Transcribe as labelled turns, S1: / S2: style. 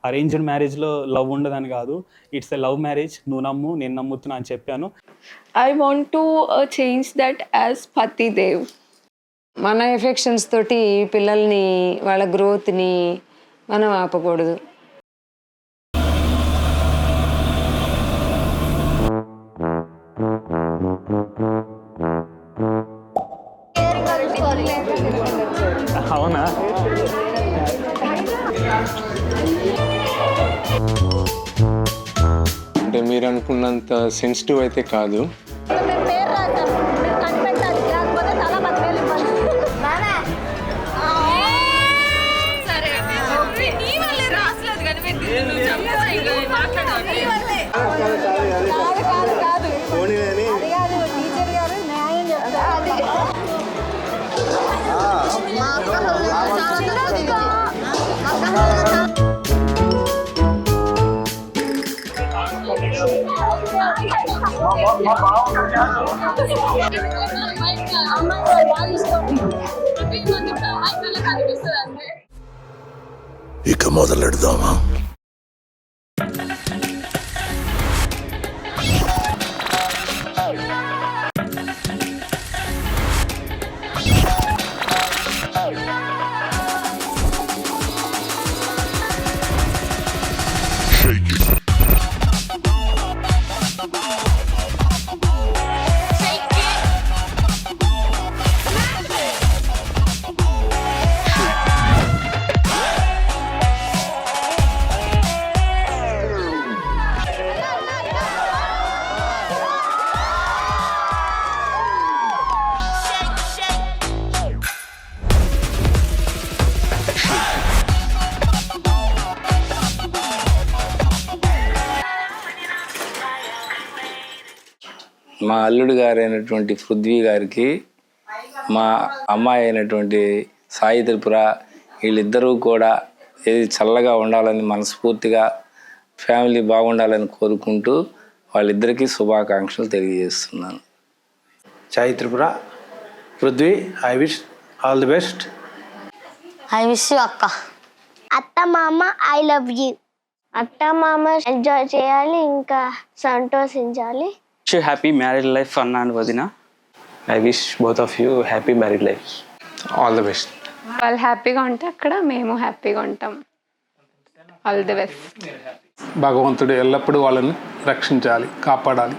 S1: Arranged మ్యారేజ్లో love ఉండదని కాదు, it's a love marriage, నువ్వు నమ్ము నేను నమ్ముతున్నా అని చెప్పాను.
S2: I want to change that as Pati Dev.
S3: మన ఎఫెక్షన్స్ తోటి పిల్లల్ని వాళ్ళ గ్రోత్ని మనం ఆపకూడదు.
S1: అవునా?
S4: అంటే మీరు అనుకున్నంత సెన్సిటివ్ అయితే కాదు.
S5: ఇక మొదలెడదామా?
S6: మా అల్లుడు గారు అయినటువంటి పృథ్వీ గారికి మా అమ్మాయి అయినటువంటి సాయి త్రిపుర వీళ్ళిద్దరూ కూడా ఏది చల్లగా ఉండాలని మనస్ఫూర్తిగా ఫ్యామిలీ బాగుండాలని కోరుకుంటూ వాళ్ళిద్దరికీ శుభాకాంక్షలు తెలియజేస్తున్నాను.
S7: Sai Tripura, Prithvi, I wish all the best.
S8: I wish you అక్క. అత్త మామ ఐ లవ్ యూ. అత్త మామ ఎంజాయ్ చేయాలి, ఇంకా సంతోషించాలి.
S9: హ్యాపీ మ్యారీడ్ లైఫ్ అన్న అండ్ వదిన. I wish both of you happy married life.
S4: All the best.
S2: వాళ్ళు హ్యాపీగా ఉంటే అక్కడ మేము హ్యాపీగా ఉంటాం. All the best.
S10: భగవంతుడు ఎల్లప్పుడూ వాళ్ళని రక్షించాలి, కాపాడాలి.